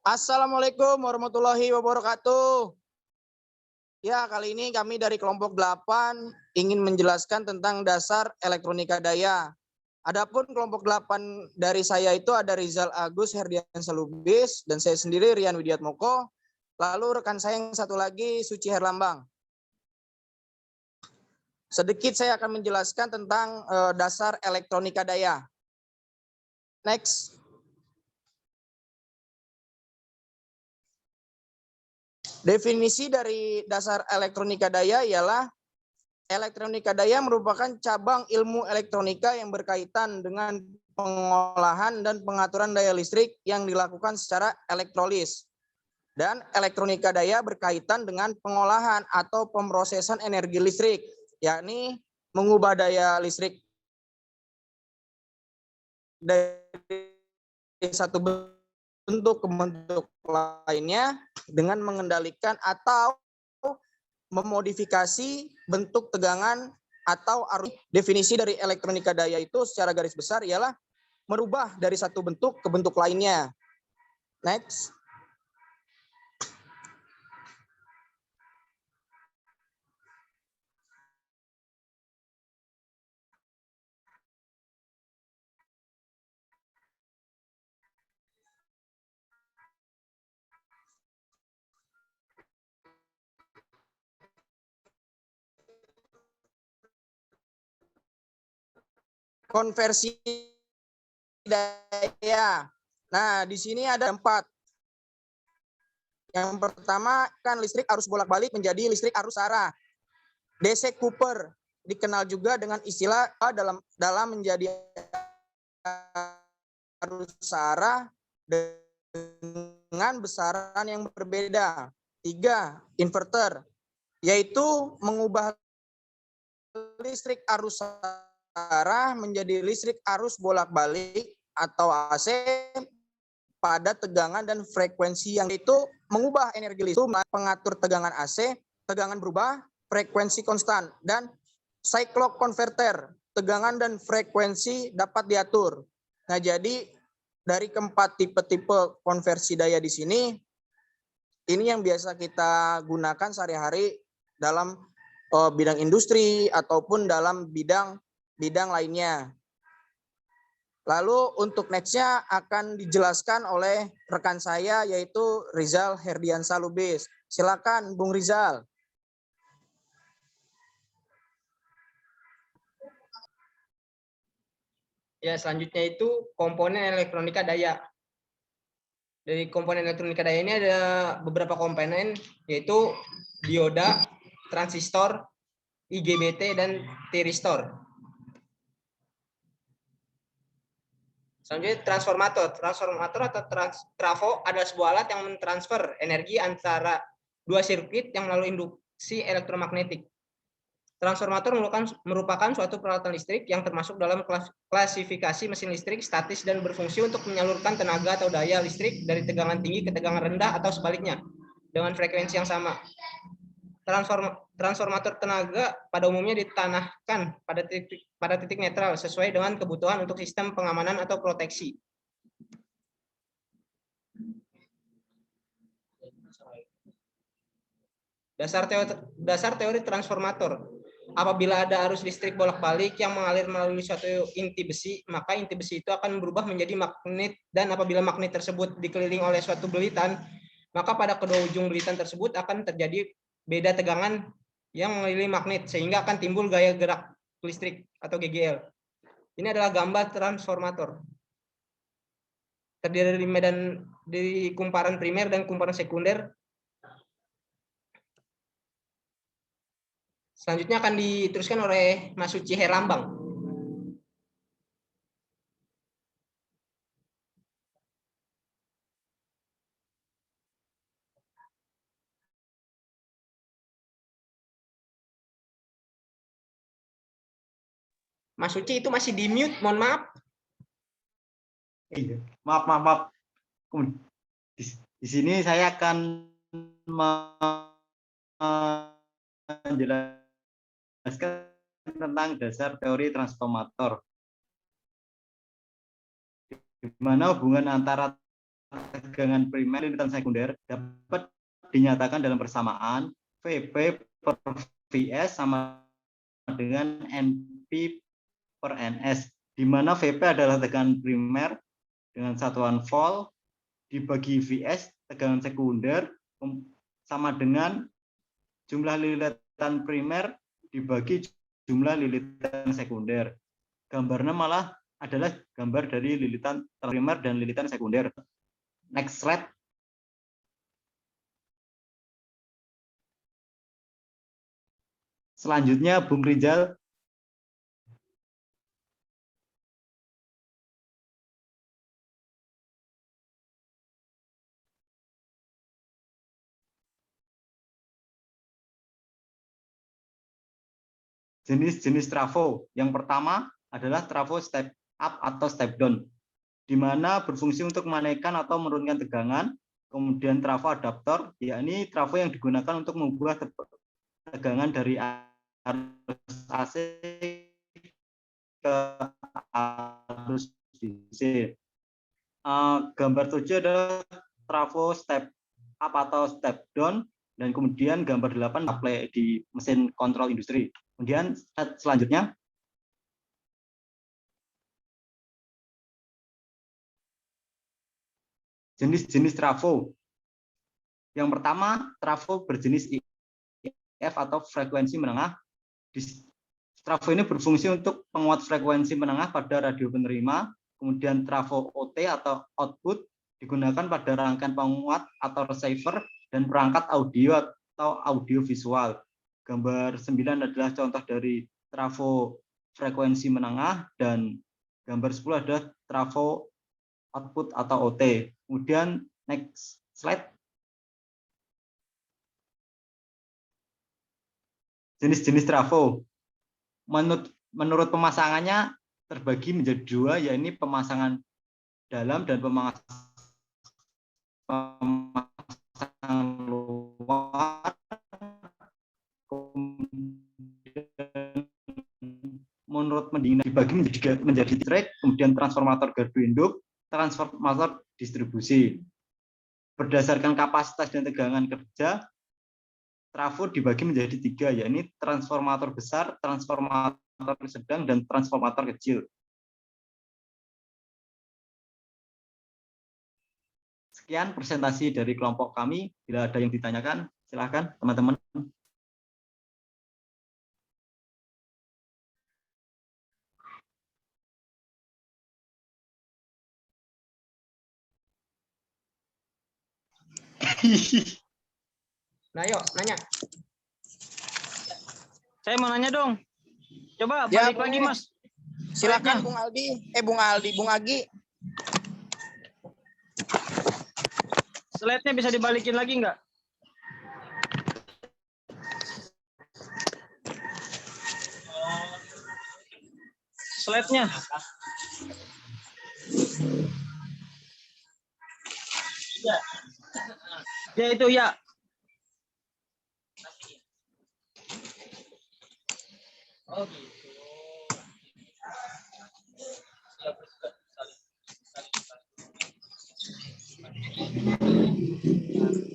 Assalamualaikum warahmatullahi wabarakatuh. Ya, kali ini kami dari kelompok 8 ingin menjelaskan tentang dasar elektronika daya. Adapun kelompok 8 dari saya itu ada Rizal Agus Herdiansa Lubis dan saya sendiri Rian Widiatmoko. Lalu rekan saya yang satu lagi Suci Herlambang. Sedikit saya akan menjelaskan tentang dasar elektronika daya. Next. Definisi dari dasar elektronika daya ialah elektronika daya merupakan cabang ilmu elektronika yang berkaitan dengan pengolahan dan pengaturan daya listrik yang dilakukan secara elektrolis. Dan elektronika daya berkaitan dengan pengolahan atau pemrosesan energi listrik, yakni mengubah daya listrik dari satu bentuk ke bentuk lainnya dengan mengendalikan atau memodifikasi bentuk tegangan atau arus. Definisi dari elektronika daya itu secara garis besar ialah merubah dari satu bentuk ke bentuk lainnya. Next. Konversi daya. Nah, di sini ada 4. Yang pertama kan listrik arus bolak-balik menjadi listrik arus arah. DC Cooper dikenal juga dengan istilah dalam menjadi arus arah dengan besaran yang berbeda. 3. Inverter, yaitu mengubah listrik arus arah menjadi listrik arus bolak-balik atau AC pada tegangan dan frekuensi yang itu mengubah energi listrik, pengatur tegangan AC, tegangan berubah, frekuensi konstan, dan cycloc converter, tegangan dan frekuensi dapat diatur. Nah, jadi dari keempat tipe-tipe konversi daya di sini, ini yang biasa kita gunakan sehari-hari dalam bidang industri ataupun dalam bidang lainnya. Lalu untuk next-nya akan dijelaskan oleh rekan saya yaitu Rizal Herdiansa Lubis. Silakan Bung Rizal. Ya, selanjutnya itu komponen elektronika daya. Dari komponen elektronika daya ini ada beberapa komponen yaitu dioda, transistor, IGBT, dan tiristor. Selanjutnya transformator. Transformator atau trafo adalah sebuah alat yang mentransfer energi antara dua sirkuit yang melalui induksi elektromagnetik. Transformator merupakan suatu peralatan listrik yang termasuk dalam klasifikasi mesin listrik statis dan berfungsi untuk menyalurkan tenaga atau daya listrik dari tegangan tinggi ke tegangan rendah atau sebaliknya dengan frekuensi yang sama. Transformator tenaga pada umumnya ditanahkan pada titik netral sesuai dengan kebutuhan untuk sistem pengamanan atau proteksi. Dasar teori transformator. Apabila ada arus listrik bolak-balik yang mengalir melalui suatu inti besi, maka inti besi itu akan berubah menjadi magnet, dan apabila magnet tersebut dikelilingi oleh suatu belitan, maka pada kedua ujung belitan tersebut akan terjadi beda tegangan yang mengelilingi magnet sehingga akan timbul gaya gerak listrik atau GGL. Ini adalah gambar transformator. Terdiri dari kumparan primer dan kumparan sekunder. Selanjutnya akan diteruskan oleh Mas Suci Herlambang. Mas Suci itu masih di mute, mohon maaf. Iya, maaf. Di sini saya akan menjelaskan tentang dasar teori transformator. Di mana hubungan antara tegangan primer, lilitan sekunder dapat dinyatakan dalam persamaan VP per VS sama dengan NP per NS, di mana VP adalah tegangan primer dengan satuan volt dibagi VS tegangan sekunder sama dengan jumlah lilitan primer dibagi jumlah lilitan sekunder. Gambarnya malah adalah gambar dari lilitan primer dan lilitan sekunder. Next slide. Selanjutnya, Bung Rizal. Jenis-jenis trafo. Yang pertama adalah trafo step up atau step down, di mana berfungsi untuk menaikkan atau menurunkan tegangan. Kemudian trafo adaptor, yakni trafo yang digunakan untuk mengubah tegangan dari arus AC ke arus DC. Gambar 7 adalah trafo step up atau step down, dan kemudian gambar 8 apply di mesin kontrol industri. Kemudian selanjutnya, jenis-jenis trafo. Yang pertama, trafo berjenis IF atau frekuensi menengah. Trafo ini berfungsi untuk penguat frekuensi menengah pada radio penerima. Kemudian trafo OT atau output digunakan pada rangkaian penguat atau receiver dan perangkat audio atau audio visual. Gambar 9 adalah contoh dari trafo frekuensi menengah, dan gambar 10 adalah trafo output atau OT. Kemudian next slide. Jenis-jenis trafo. Menurut pemasangannya terbagi menjadi dua, yaitu pemasangan dalam dan pemasangan luar. Menurut Mendina dibagi menjadi track, kemudian transformator gardu induk, transformator distribusi. Berdasarkan kapasitas dan tegangan kerja, trafo dibagi menjadi tiga, yakni transformator besar, transformator sedang, dan transformator kecil. Sekian presentasi dari kelompok kami. Bila ada yang ditanyakan, silakan teman-teman. Nah, yuk, nanya. Saya mau nanya dong. Coba Ya, balik lagi, boleh. Mas. Silakan Bung Aldi, Bung Agi. Slide-nya bisa dibalikin lagi nggak? Slide-nya. Ya itu ya. Oh gitu.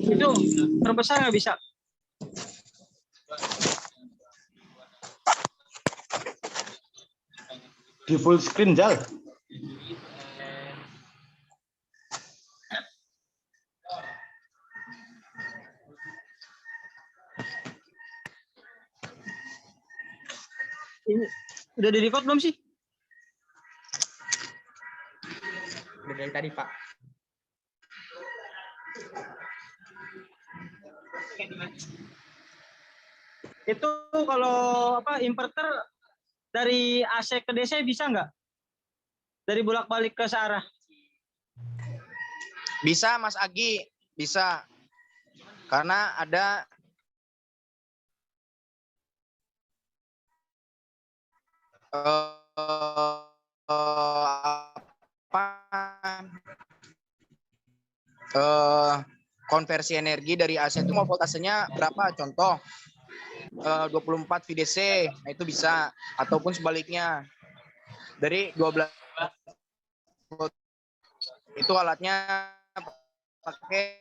Itu terbesar nggak bisa? Di full screen, Jal. Ini udah di record belum sih? Udah dari tadi, Pak. Itu kalau apa inverter dari AC ke DC bisa nggak? Dari bolak-balik ke searah? Bisa Mas Agi, bisa. Karena ada konversi energi dari AC itu mau voltasenya berapa? Contoh 24 VDC, nah itu bisa, ataupun sebaliknya dari 12 volt. Itu alatnya pakai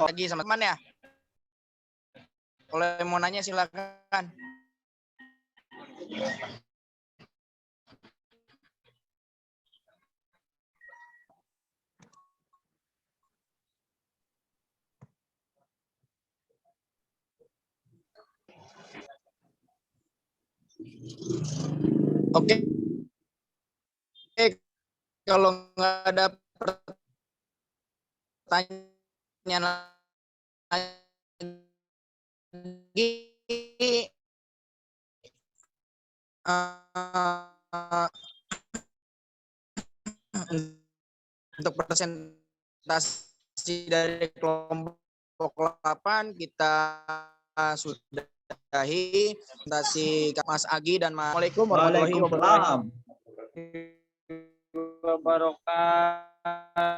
lagi sama teman ya. Kalau mau nanya silakan. Oke. Kalau nggak ada pertanyaan lagi, untuk presentasi dari kelompok 8 kita sudahi presentasi Mas Agi dan Mas. Assalamualaikum warahmatullahi wabarakatuh. Waalaikumsalam. wabarakatuh.